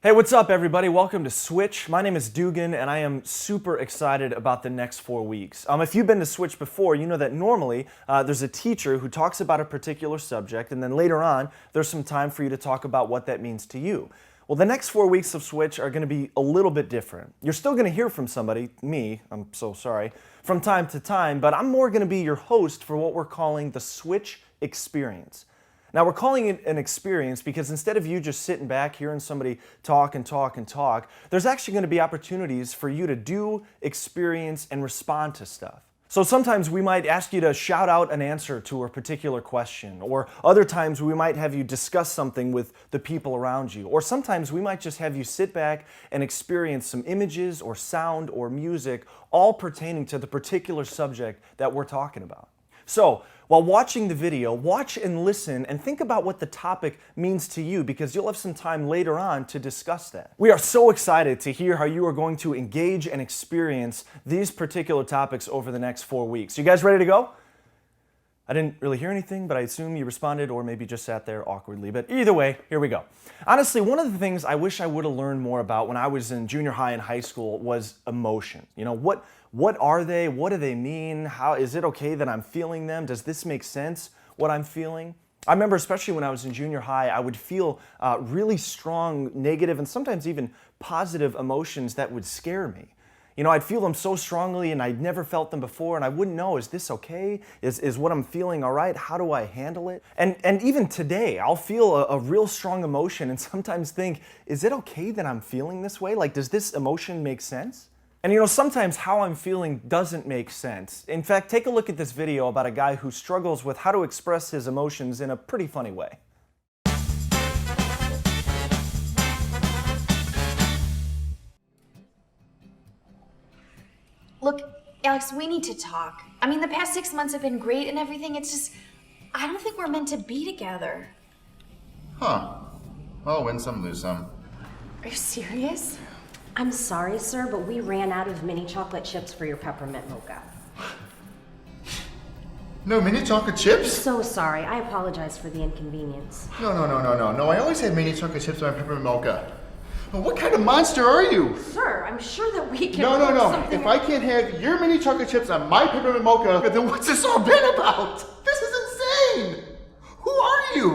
Hey, what's up, everybody? Welcome to Switch. My name is Dugan, and I am super excited about the next 4 weeks. If you've been to Switch before, you know that normally there's a teacher who talks about a particular subject, and then later on, there's some time for you to talk about what that means to you. Well, the next 4 weeks of Switch are going to be a little bit different. You're still going to hear from somebody, me, I'm so sorry, from time to time, but I'm more going to be your host for what we're calling the Switch experience. Now, we're calling it an experience because instead of you just sitting back hearing somebody talk and talk and talk, there's actually going to be opportunities for you to do, experience, and respond to stuff. So sometimes we might ask you to shout out an answer to a particular question, or other times we might have you discuss something with the people around you, or sometimes we might just have you sit back and experience some images or sound or music, all pertaining to the particular subject that we're talking about. So, while watching the video, watch and listen and think about what the topic means to you because you'll have some time later on to discuss that. We are so excited to hear how you are going to engage and experience these particular topics over the next 4 weeks. You guys ready to go? I didn't really hear anything, but I assume you responded or maybe just sat there awkwardly. But either way, here we go. Honestly, one of the things I wish I would have learned more about when I was in junior high and high school was emotion. You know, what are they? What do they mean? How is it okay that I'm feeling them? Does this make sense, what I'm feeling? I remember especially when I was in junior high, I would feel really strong negative and sometimes even positive emotions that would scare me. You know, I'd feel them so strongly and I'd never felt them before and I wouldn't know, is this okay? Is what I'm feeling all right? How do I handle it? And even today, I'll feel a real strong emotion and sometimes think, is it okay that I'm feeling this way? Like, does this emotion make sense? And you know, sometimes how I'm feeling doesn't make sense. In fact, take a look at this video about a guy who struggles with how to express his emotions in a pretty funny way. Look, Alex, we need to talk. I mean, the past 6 months have been great and everything. It's just, I don't think we're meant to be together. Huh. Well, win some, lose some. Are you serious? I'm sorry, sir, but we ran out of mini chocolate chips for your peppermint mocha. No mini chocolate chips? So sorry. I apologize for the inconvenience. No. I always have mini chocolate chips in my peppermint mocha. Well, what kind of monster are you? Sir, I'm sure that we can No. work something If I can't have your mini chocolate chips on my peppermint mocha, then what's this all been about? This is insane! Who are you?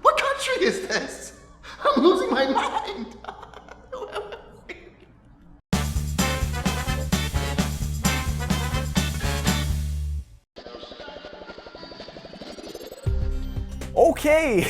What country is this? I'm losing my mind. Okay.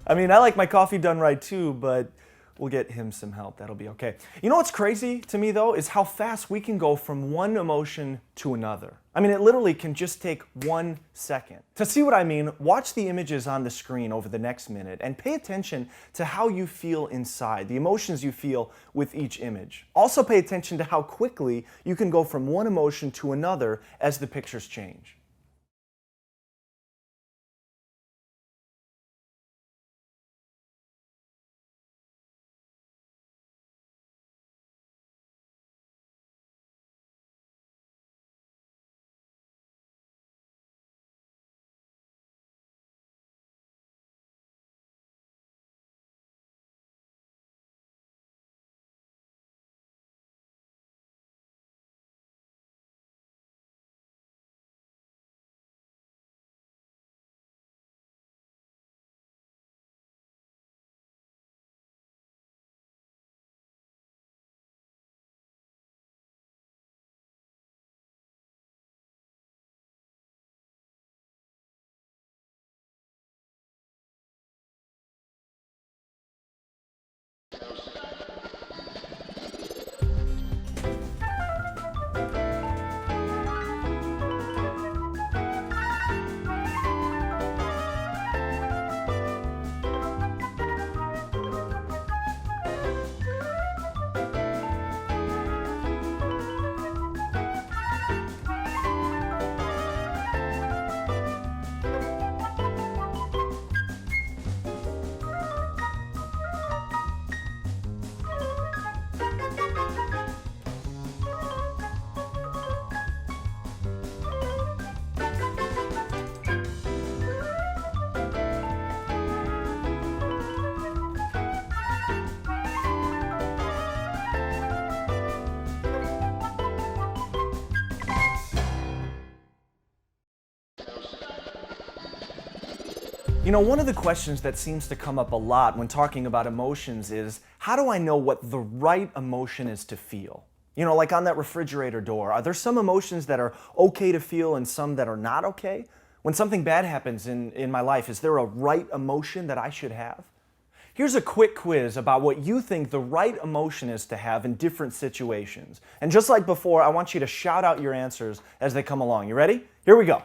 I mean, I like my coffee done right too, but we'll get him some help. That'll be okay. You know what's crazy to me though is how fast we can go from one emotion to another. I mean, it literally can just take 1 second. To see what I mean, watch the images on the screen over the next minute and pay attention to how you feel inside, the emotions you feel with each image. Also pay attention to how quickly you can go from one emotion to another as the pictures change. You know, one of the questions that seems to come up a lot when talking about emotions is, how do I know what the right emotion is to feel? You know, like on that refrigerator door, are there some emotions that are okay to feel and some that are not okay? When something bad happens in my life, is there a right emotion that I should have? Here's a quick quiz about what you think the right emotion is to have in different situations. And just like before, I want you to shout out your answers as they come along. You ready? Here we go.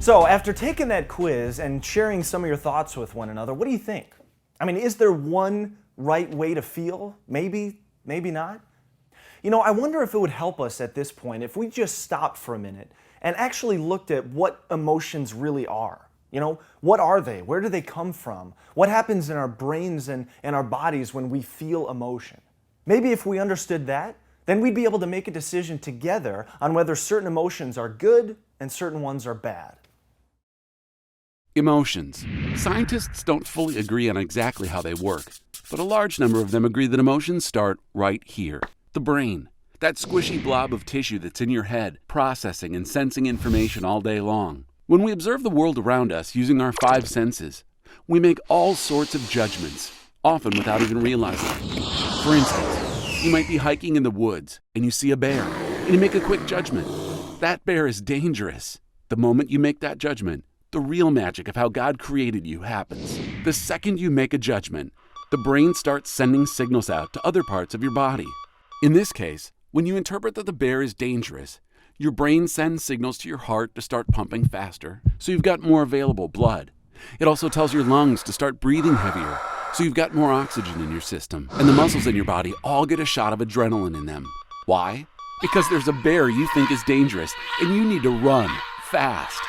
So, after taking that quiz and sharing some of your thoughts with one another, what do you think? I mean, is there one right way to feel? Maybe, maybe not? You know, I wonder if it would help us at this point if we just stopped for a minute and actually looked at what emotions really are. You know, what are they? Where do they come from? What happens in our brains and our bodies when we feel emotion? Maybe if we understood that, then we'd be able to make a decision together on whether certain emotions are good and certain ones are bad. Emotions. Scientists don't fully agree on exactly how they work, but a large number of them agree that emotions start right here, the brain. That squishy blob of tissue that's in your head, processing and sensing information all day long. When we observe the world around us using our five senses, we make all sorts of judgments, often without even realizing it. For instance, you might be hiking in the woods and you see a bear, and you make a quick judgment. That bear is dangerous. The moment you make that judgment, the real magic of how God created you happens. The second you make a judgment, the brain starts sending signals out to other parts of your body. In this case, when you interpret that the bear is dangerous, your brain sends signals to your heart to start pumping faster, so you've got more available blood. It also tells your lungs to start breathing heavier, so you've got more oxygen in your system. And the muscles in your body all get a shot of adrenaline in them. Why? Because there's a bear you think is dangerous and you need to run fast.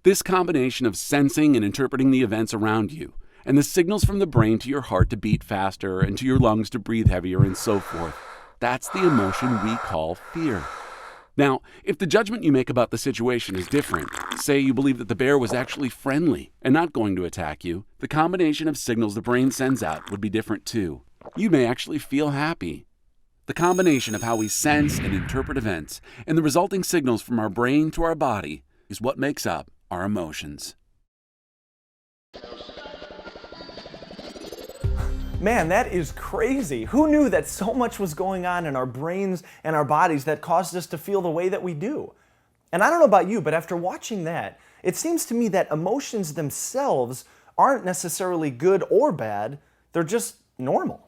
This combination of sensing and interpreting the events around you, and the signals from the brain to your heart to beat faster and to your lungs to breathe heavier and so forth, that's the emotion we call fear. Now, if the judgment you make about the situation is different, say you believe that the bear was actually friendly and not going to attack you, the combination of signals the brain sends out would be different too. You may actually feel happy. The combination of how we sense and interpret events and the resulting signals from our brain to our body is what makes up our emotions. Man, that is crazy. Who knew that so much was going on in our brains and our bodies that caused us to feel the way that we do? And I don't know about you, but after watching that, it seems to me that emotions themselves aren't necessarily good or bad, they're just normal.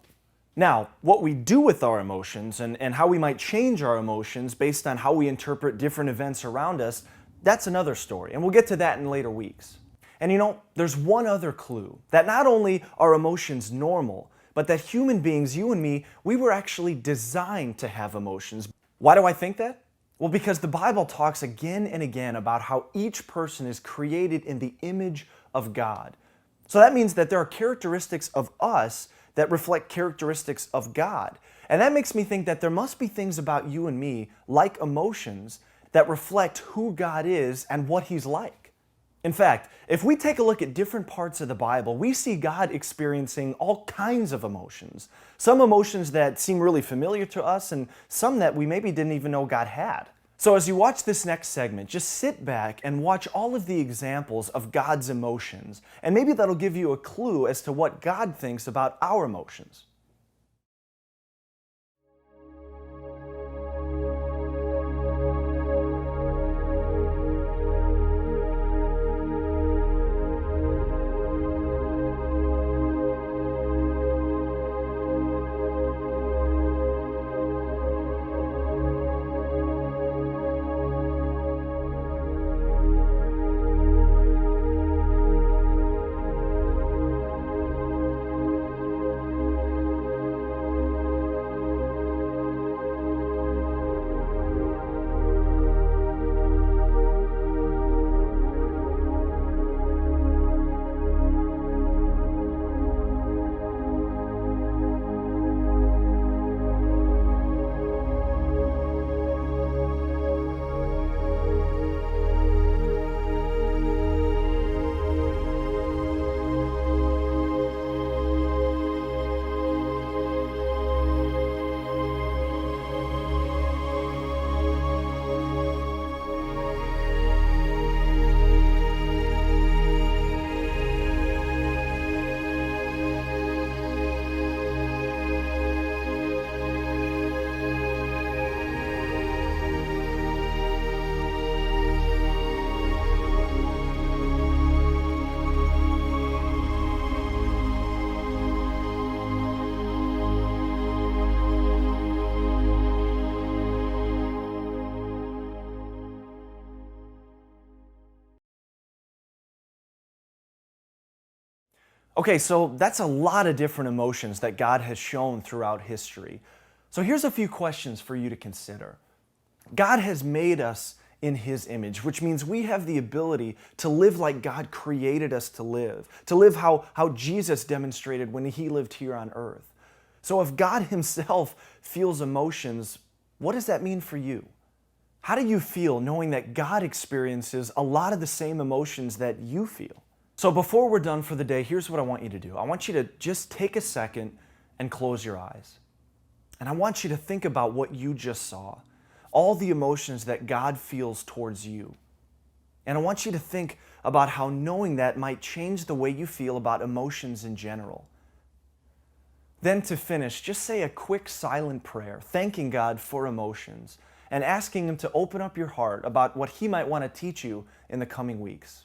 Now, what we do with our emotions and how we might change our emotions based on how we interpret different events around us, that's another story, and we'll get to that in later weeks. And you know, there's one other clue, that not only are emotions normal, but that human beings, you and me, we were actually designed to have emotions. Why do I think that? Well, because the Bible talks again and again about how each person is created in the image of God. So that means that there are characteristics of us that reflect characteristics of God. And that makes me think that there must be things about you and me, like emotions, that reflect who God is and what He's like. In fact, if we take a look at different parts of the Bible, we see God experiencing all kinds of emotions. Some emotions that seem really familiar to us, and some that we maybe didn't even know God had. So as you watch this next segment, just sit back and watch all of the examples of God's emotions, and maybe that'll give you a clue as to what God thinks about our emotions. Okay, so that's a lot of different emotions that God has shown throughout history. So here's a few questions for you to consider. God has made us in His image, which means we have the ability to live like God created us to live how Jesus demonstrated when He lived here on earth. So if God Himself feels emotions, what does that mean for you? How do you feel knowing that God experiences a lot of the same emotions that you feel? So before we're done for the day, here's what I want you to do. I want you to just take a second and close your eyes. And I want you to think about what you just saw, all the emotions that God feels towards you. And I want you to think about how knowing that might change the way you feel about emotions in general. Then to finish, just say a quick silent prayer, thanking God for emotions and asking Him to open up your heart about what He might want to teach you in the coming weeks.